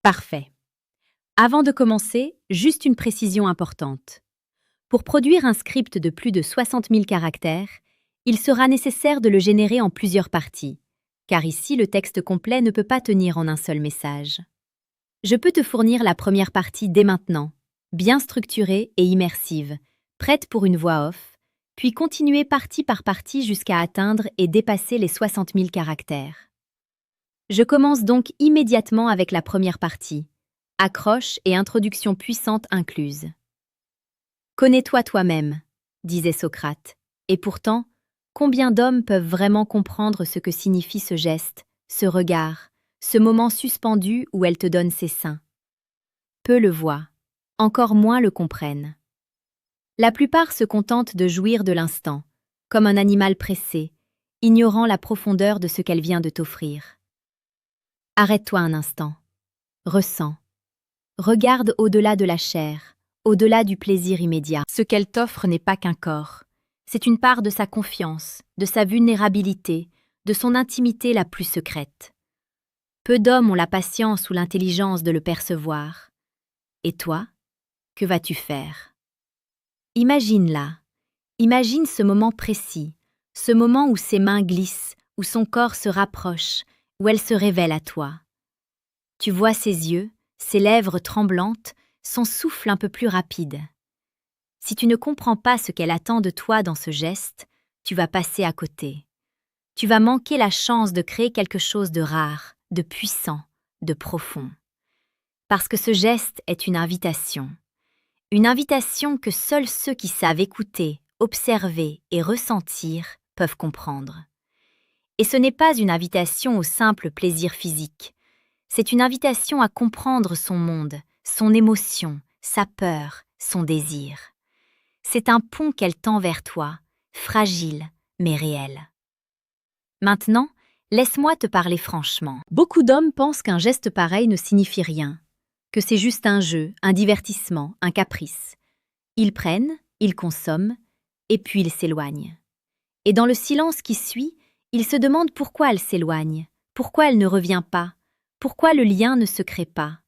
Parfait. Avant de commencer, juste une précision importante. Pour produire un script de plus de 60 000 caractères, il sera nécessaire de le générer en plusieurs parties, car ici le texte complet ne peut pas tenir en un seul message. Je peux te fournir la première partie dès maintenant, bien structurée et immersive, prête pour une voix off, puis continuer partie par partie jusqu'à atteindre et dépasser les 60 000 caractères. Je commence donc immédiatement avec la première partie, accroche et introduction puissante incluses. Connais-toi toi-même, disait Socrate, et pourtant, combien d'hommes peuvent vraiment comprendre ce que signifie ce geste, ce regard, ce moment suspendu où elle te donne ses seins? Peu le voient, encore moins le comprennent. La plupart se contentent de jouir de l'instant, comme un animal pressé, ignorant la profondeur de ce qu'elle vient de t'offrir. Arrête-toi un instant. Ressens. Regarde au-delà de la chair, au-delà du plaisir immédiat. Ce qu'elle t'offre n'est pas qu'un corps. C'est une part de sa confiance, de sa vulnérabilité, de son intimité la plus secrète. Peu d'hommes ont la patience ou l'intelligence de le percevoir. Et toi, que vas-tu faire? Imagine-la. Imagine ce moment précis, ce moment où ses mains glissent, où son corps se rapproche, où elle se révèle à toi. Tu vois ses yeux, ses lèvres tremblantes, son souffle un peu plus rapide. Si tu ne comprends pas ce qu'elle attend de toi dans ce geste, tu vas passer à côté. Tu vas manquer la chance de créer quelque chose de rare, de puissant, de profond. Parce que ce geste est une invitation. Une invitation que seuls ceux qui savent écouter, observer et ressentir peuvent comprendre. Et ce n'est pas une invitation au simple plaisir physique. C'est une invitation à comprendre son monde, son émotion, sa peur, son désir. C'est un pont qu'elle tend vers toi, fragile mais réel. Maintenant, laisse-moi te parler franchement. Beaucoup d'hommes pensent qu'un geste pareil ne signifie rien, que c'est juste un jeu, un divertissement, un caprice. Ils prennent, ils consomment, et puis ils s'éloignent. Et dans le silence qui suit, ils se demandent pourquoi elle s'éloigne, pourquoi elle ne revient pas, pourquoi le lien ne se crée pas.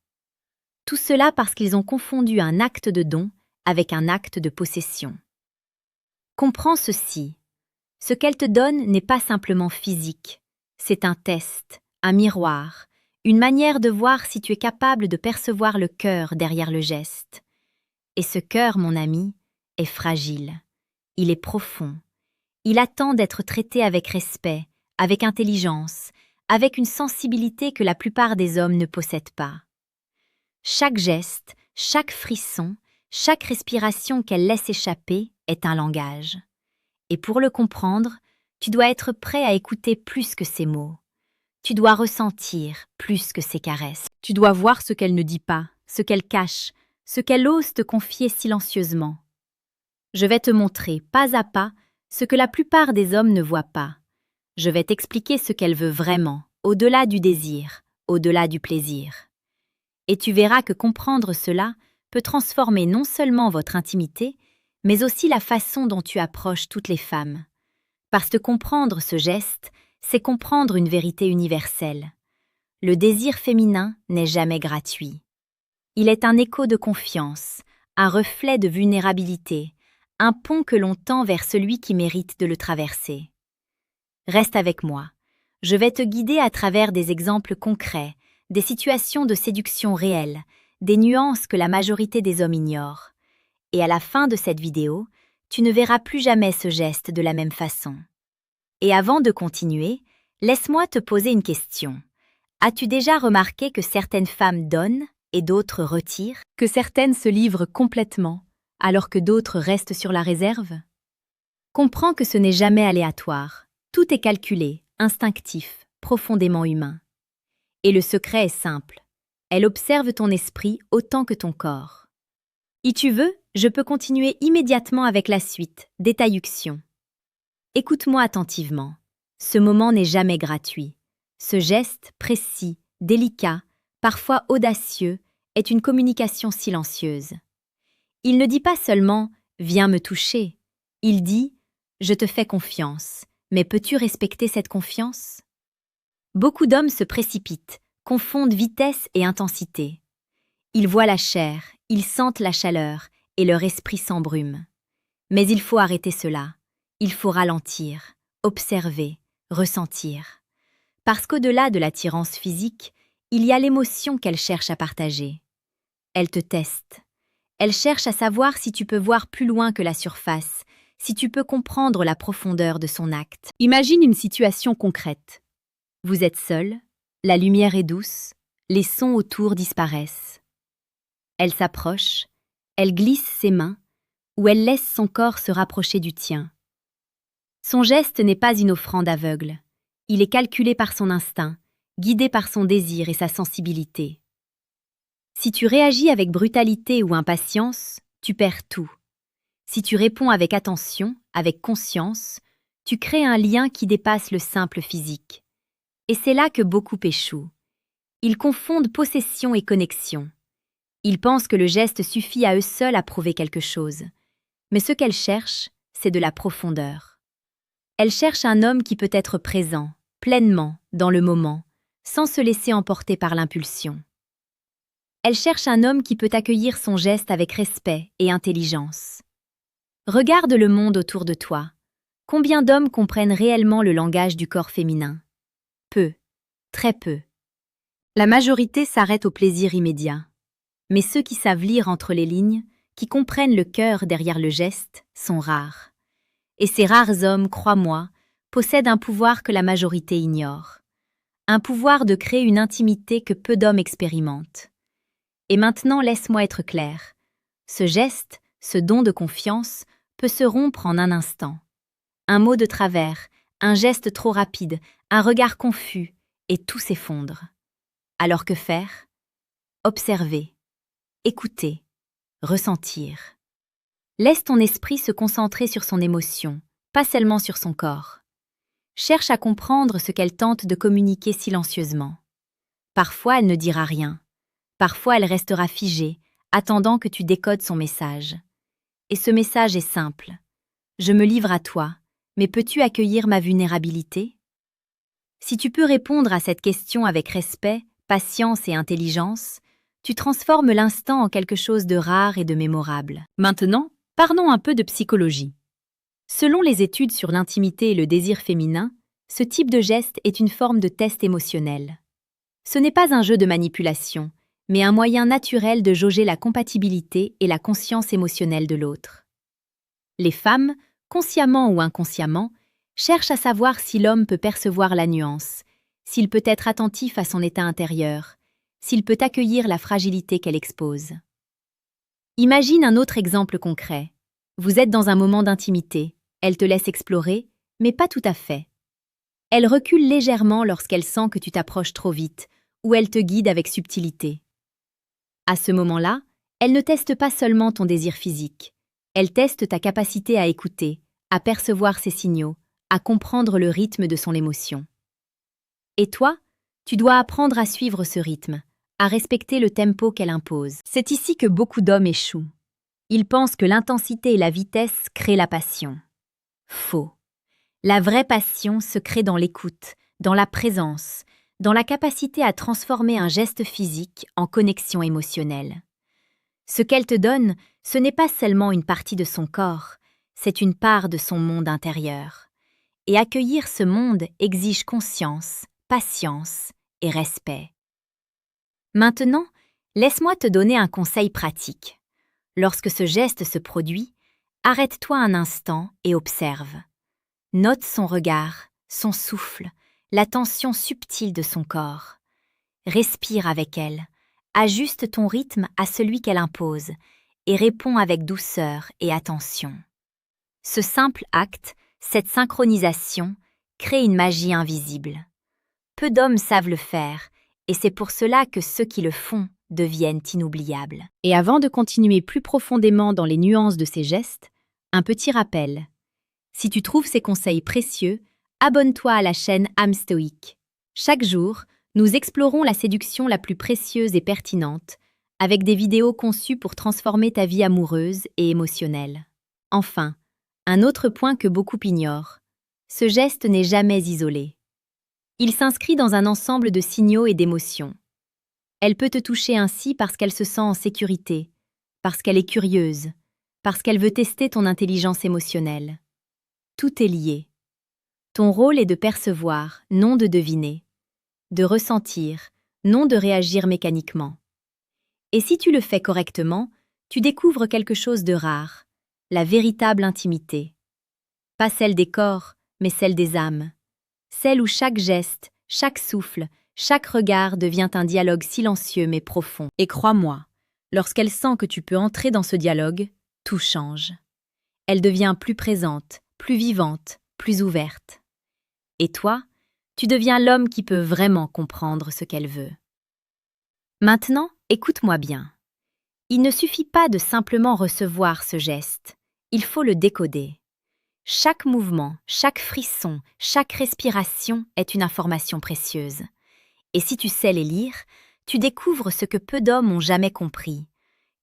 Tout cela parce qu'ils ont confondu un acte de don avec un acte de possession. Comprends ceci. Ce qu'elle te donne n'est pas simplement physique. C'est un test, un miroir, une manière de voir si tu es capable de percevoir le cœur derrière le geste. Et ce cœur, mon ami, est fragile. Il est profond. Il attend d'être traité avec respect, avec intelligence, avec une sensibilité que la plupart des hommes ne possèdent pas. Chaque geste, chaque frisson, chaque respiration qu'elle laisse échapper est un langage. Et pour le comprendre, tu dois être prêt à écouter plus que ses mots. Tu dois ressentir plus que ses caresses. Tu dois voir ce qu'elle ne dit pas, ce qu'elle cache, ce qu'elle ose te confier silencieusement. Je vais te montrer, pas à pas, ce que la plupart des hommes ne voient pas. Je vais t'expliquer ce qu'elle veut vraiment, au-delà du désir, au-delà du plaisir. Et tu verras que comprendre cela peut transformer non seulement votre intimité, mais aussi la façon dont tu approches toutes les femmes. Parce que comprendre ce geste, c'est comprendre une vérité universelle. Le désir féminin n'est jamais gratuit. Il est un écho de confiance, un reflet de vulnérabilité, un pont que l'on tend vers celui qui mérite de le traverser. Reste avec moi. Je vais te guider à travers des exemples concrets, des situations de séduction réelles, des nuances que la majorité des hommes ignorent. Et à la fin de cette vidéo, tu ne verras plus jamais ce geste de la même façon. Et avant de continuer, laisse-moi te poser une question. As-tu déjà remarqué que certaines femmes donnent et d'autres retirent? Que certaines se livrent complètement, alors que d'autres restent sur la réserve? Comprends que ce n'est jamais aléatoire. Tout est calculé, instinctif, profondément humain. Et le secret est simple. Elle observe ton esprit autant que ton corps. Si tu veux, je peux continuer immédiatement avec la suite, détailluction. Écoute-moi attentivement. Ce moment n'est jamais gratuit. Ce geste précis, délicat, parfois audacieux, est une communication silencieuse. Il ne dit pas seulement « viens me toucher », il dit « je te fais confiance, mais peux-tu respecter cette confiance ?» Beaucoup d'hommes se précipitent, confondent vitesse et intensité. Ils voient la chair, ils sentent la chaleur et leur esprit s'embrume. Mais il faut arrêter cela. Il faut ralentir, observer, ressentir. Parce qu'au-delà de l'attirance physique, il y a l'émotion qu'elle cherche à partager. Elle te teste. Elle cherche à savoir si tu peux voir plus loin que la surface, si tu peux comprendre la profondeur de son acte. Imagine une situation concrète. Vous êtes seul, la lumière est douce, les sons autour disparaissent. Elle s'approche, elle glisse ses mains, ou elle laisse son corps se rapprocher du tien. Son geste n'est pas une offrande aveugle. Il est calculé par son instinct, guidé par son désir et sa sensibilité. Si tu réagis avec brutalité ou impatience, tu perds tout. Si tu réponds avec attention, avec conscience, tu crées un lien qui dépasse le simple physique. Et c'est là que beaucoup échouent. Ils confondent possession et connexion. Ils pensent que le geste suffit à eux seuls à prouver quelque chose. Mais ce qu'elles cherchent, c'est de la profondeur. Elles cherchent un homme qui peut être présent, pleinement, dans le moment, sans se laisser emporter par l'impulsion. Elles cherchent un homme qui peut accueillir son geste avec respect et intelligence. Regarde le monde autour de toi. Combien d'hommes comprennent réellement le langage du corps féminin? Peu, très peu. La majorité s'arrête au plaisir immédiat. Mais ceux qui savent lire entre les lignes, qui comprennent le cœur derrière le geste, sont rares. Et ces rares hommes, crois-moi, possèdent un pouvoir que la majorité ignore. Un pouvoir de créer une intimité que peu d'hommes expérimentent. Et maintenant, laisse-moi être clair. Ce geste, ce don de confiance, peut se rompre en un instant. Un mot de travers, un geste trop rapide, un regard confus, et tout s'effondre. Alors que faire? Observer, écouter, ressentir. Laisse ton esprit se concentrer sur son émotion, pas seulement sur son corps. Cherche à comprendre ce qu'elle tente de communiquer silencieusement. Parfois, elle ne dira rien. Parfois, elle restera figée, attendant que tu décodes son message. Et ce message est simple. Je me livre à toi, mais peux-tu accueillir ma vulnérabilité? Si tu peux répondre à cette question avec respect, patience et intelligence, tu transformes l'instant en quelque chose de rare et de mémorable. Maintenant, parlons un peu de psychologie. Selon les études sur l'intimité et le désir féminin, ce type de geste est une forme de test émotionnel. Ce n'est pas un jeu de manipulation, mais un moyen naturel de jauger la compatibilité et la conscience émotionnelle de l'autre. Les femmes, consciemment ou inconsciemment, cherchent à savoir si l'homme peut percevoir la nuance, s'il peut être attentif à son état intérieur, s'il peut accueillir la fragilité qu'elle expose. Imagine un autre exemple concret. Vous êtes dans un moment d'intimité, elle te laisse explorer, mais pas tout à fait. Elle recule légèrement lorsqu'elle sent que tu t'approches trop vite, ou elle te guide avec subtilité. À ce moment-là, elle ne teste pas seulement ton désir physique, elle teste ta capacité à écouter, à percevoir ses signaux, à comprendre le rythme de son émotion. Et toi, tu dois apprendre à suivre ce rythme, à respecter le tempo qu'elle impose. C'est ici que beaucoup d'hommes échouent. Ils pensent que l'intensité et la vitesse créent la passion. Faux. La vraie passion se crée dans l'écoute, dans la présence, dans la capacité à transformer un geste physique en connexion émotionnelle. Ce qu'elle te donne, ce n'est pas seulement une partie de son corps, c'est une part de son monde intérieur. Et accueillir ce monde exige conscience, patience et respect. Maintenant, laisse-moi te donner un conseil pratique. Lorsque ce geste se produit, arrête-toi un instant et observe. Note son regard, son souffle, la tension subtile de son corps. Respire avec elle, ajuste ton rythme à celui qu'elle impose et réponds avec douceur et attention. Ce simple acte, cette synchronisation, crée une magie invisible. Peu d'hommes savent le faire, et c'est pour cela que ceux qui le font deviennent inoubliables. Et avant de continuer plus profondément dans les nuances de ces gestes, un petit rappel. Si tu trouves ces conseils précieux, abonne-toi à la chaîne âme stoïque. Chaque jour, nous explorons la séduction la plus précieuse et pertinente, avec des vidéos conçues pour transformer ta vie amoureuse et émotionnelle. Enfin, un autre point que beaucoup ignorent, ce geste n'est jamais isolé. Il s'inscrit dans un ensemble de signaux et d'émotions. Elle peut te toucher ainsi parce qu'elle se sent en sécurité, parce qu'elle est curieuse, parce qu'elle veut tester ton intelligence émotionnelle. Tout est lié. Ton rôle est de percevoir, non de deviner, de ressentir, non de réagir mécaniquement. Et si tu le fais correctement, tu découvres quelque chose de rare, la véritable intimité. Pas celle des corps, mais celle des âmes. Celle où chaque geste, chaque souffle, chaque regard devient un dialogue silencieux mais profond. Et crois-moi, lorsqu'elle sent que tu peux entrer dans ce dialogue, tout change. Elle devient plus présente, plus vivante, plus ouverte. Et toi, tu deviens l'homme qui peut vraiment comprendre ce qu'elle veut. Maintenant, écoute-moi bien. Il ne suffit pas de simplement recevoir ce geste, il faut le décoder. Chaque mouvement, chaque frisson, chaque respiration est une information précieuse. Et si tu sais les lire, tu découvres ce que peu d'hommes ont jamais compris,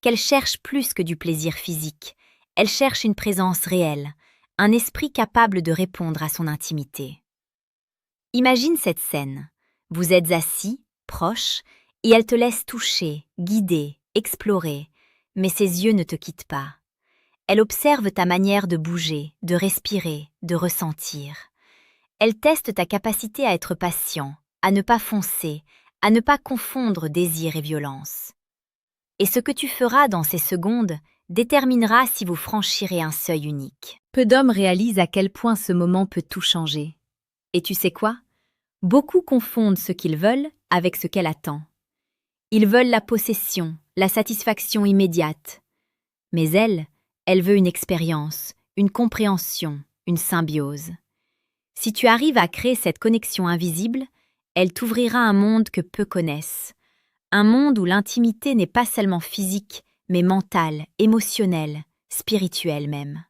qu'elle cherche plus que du plaisir physique, elle cherche une présence réelle, un esprit capable de répondre à son intimité. Imagine cette scène. Vous êtes assis, proche, et elle te laisse toucher, guider, explorer, mais ses yeux ne te quittent pas. Elle observe ta manière de bouger, de respirer, de ressentir. Elle teste ta capacité à être patient, à ne pas foncer, à ne pas confondre désir et violence. Et ce que tu feras dans ces secondes déterminera si vous franchirez un seuil unique. Peu d'hommes réalisent à quel point ce moment peut tout changer. Et tu sais quoi? Beaucoup confondent ce qu'ils veulent avec ce qu'elle attend. Ils veulent la possession, la satisfaction immédiate. Mais elle veut une expérience, une compréhension, une symbiose. Si tu arrives à créer cette connexion invisible, elle t'ouvrira un monde que peu connaissent. Un monde où l'intimité n'est pas seulement physique, mais mentale, émotionnelle, spirituelle même.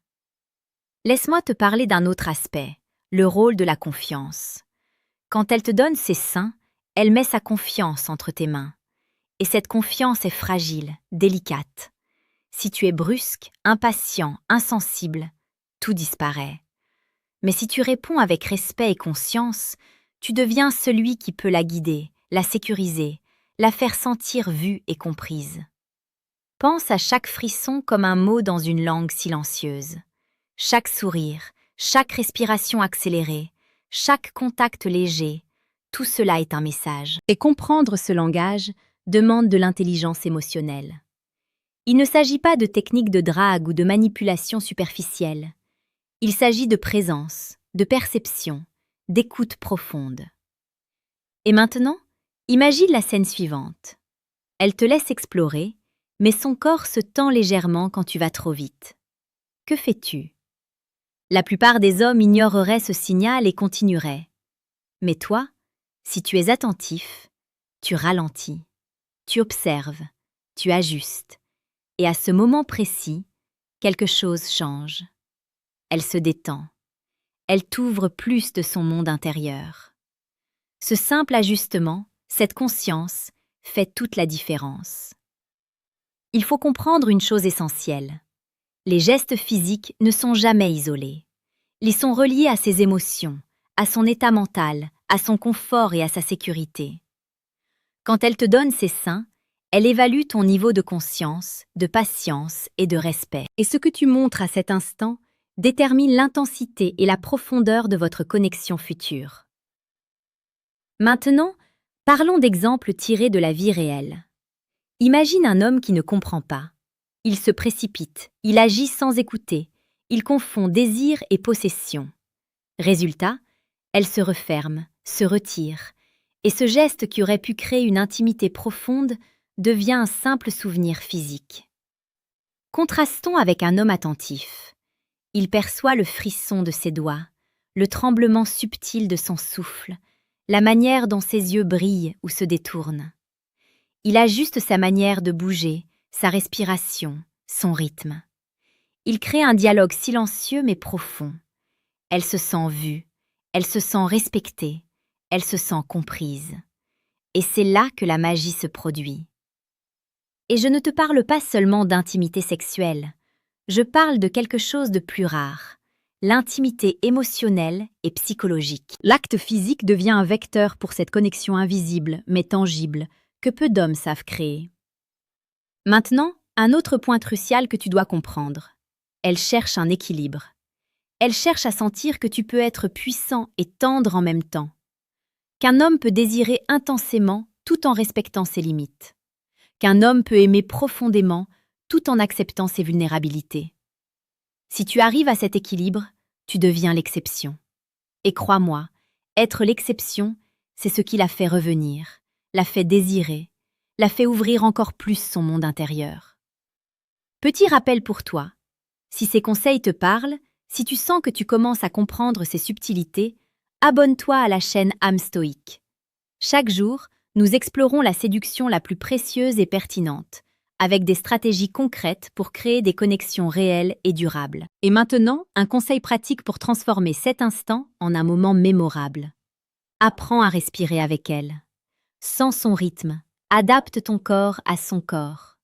Laisse-moi te parler d'un autre aspect, le rôle de la confiance. Quand elle te donne ses seins, elle met sa confiance entre tes mains. Et cette confiance est fragile, délicate. Si tu es brusque, impatient, insensible, tout disparaît. Mais si tu réponds avec respect et conscience, tu deviens celui qui peut la guider, la sécuriser, la faire sentir vue et comprise. Pense à chaque frisson comme un mot dans une langue silencieuse. Chaque sourire, chaque respiration accélérée, chaque contact léger, tout cela est un message. Et comprendre ce langage demande de l'intelligence émotionnelle. Il ne s'agit pas de techniques de drague ou de manipulation superficielle. Il s'agit de présence, de perception, d'écoute profonde. Et maintenant, imagine la scène suivante. Elle te laisse explorer, mais son corps se tend légèrement quand tu vas trop vite. Que fais-tu? La plupart des hommes ignoreraient ce signal et continueraient. Mais toi, si tu es attentif, tu ralentis, tu observes, tu ajustes. Et à ce moment précis, quelque chose change. Elle se détend. Elle t'ouvre plus de son monde intérieur. Ce simple ajustement, cette conscience, fait toute la différence. Il faut comprendre une chose essentielle. Les gestes physiques ne sont jamais isolés. Ils sont reliés à ses émotions, à son état mental, à son confort et à sa sécurité. Quand elle te donne ses seins, elle évalue ton niveau de conscience, de patience et de respect. Et ce que tu montres à cet instant détermine l'intensité et la profondeur de votre connexion future. Maintenant, parlons d'exemples tirés de la vie réelle. Imagine un homme qui ne comprend pas. Il se précipite, il agit sans écouter, il confond désir et possession. Résultat, elle se referme, se retire, et ce geste qui aurait pu créer une intimité profonde devient un simple souvenir physique. Contrastons avec un homme attentif. Il perçoit le frisson de ses doigts, le tremblement subtil de son souffle, la manière dont ses yeux brillent ou se détournent. Il ajuste sa manière de bouger, sa respiration, son rythme. Il crée un dialogue silencieux mais profond. Elle se sent vue, elle se sent respectée, elle se sent comprise. Et c'est là que la magie se produit. Et je ne te parle pas seulement d'intimité sexuelle, je parle de quelque chose de plus rare, l'intimité émotionnelle et psychologique. L'acte physique devient un vecteur pour cette connexion invisible mais tangible que peu d'hommes savent créer. Maintenant, un autre point crucial que tu dois comprendre. Elle cherche un équilibre. Elle cherche à sentir que tu peux être puissant et tendre en même temps. Qu'un homme peut désirer intensément tout en respectant ses limites. Qu'un homme peut aimer profondément tout en acceptant ses vulnérabilités. Si tu arrives à cet équilibre, tu deviens l'exception. Et crois-moi, être l'exception, c'est ce qui l'a fait revenir, l'a fait désirer, l'a fait ouvrir encore plus son monde intérieur. Petit rappel pour toi, si ces conseils te parlent, si tu sens que tu commences à comprendre ces subtilités, abonne-toi à la chaîne âme stoïque. Chaque jour, nous explorons la séduction la plus précieuse et pertinente, avec des stratégies concrètes pour créer des connexions réelles et durables. Et maintenant, un conseil pratique pour transformer cet instant en un moment mémorable. Apprends à respirer avec elle. Sens son rythme, adapte ton corps à son corps.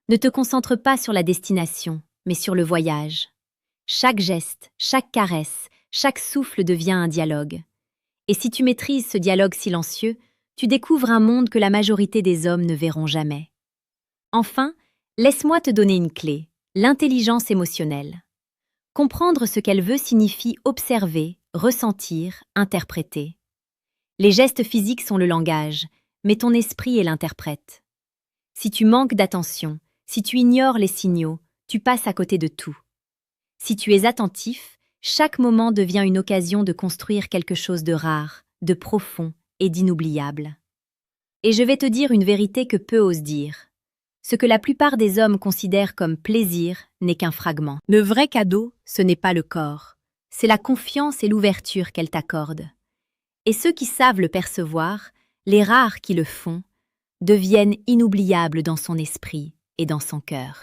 Ne te concentre pas sur la destination, mais sur le voyage. Chaque geste, chaque caresse, chaque souffle devient un dialogue. Et si tu maîtrises ce dialogue silencieux, tu découvres un monde que la majorité des hommes ne verront jamais. Enfin, laisse-moi te donner une clé, l'intelligence émotionnelle. Comprendre ce qu'elle veut signifie observer, ressentir, interpréter. Les gestes physiques sont le langage, mais ton esprit est l'interprète. Si tu manques d'attention, si tu ignores les signaux, tu passes à côté de tout. Si tu es attentif, chaque moment devient une occasion de construire quelque chose de rare, de profond et d'inoubliable. Et je vais te dire une vérité que peu osent dire. Ce que la plupart des hommes considèrent comme plaisir n'est qu'un fragment. Le vrai cadeau, ce n'est pas le corps. C'est la confiance et l'ouverture qu'elle t'accorde. Et ceux qui savent le percevoir, les rares qui le font, deviennent inoubliables dans son esprit et dans son cœur.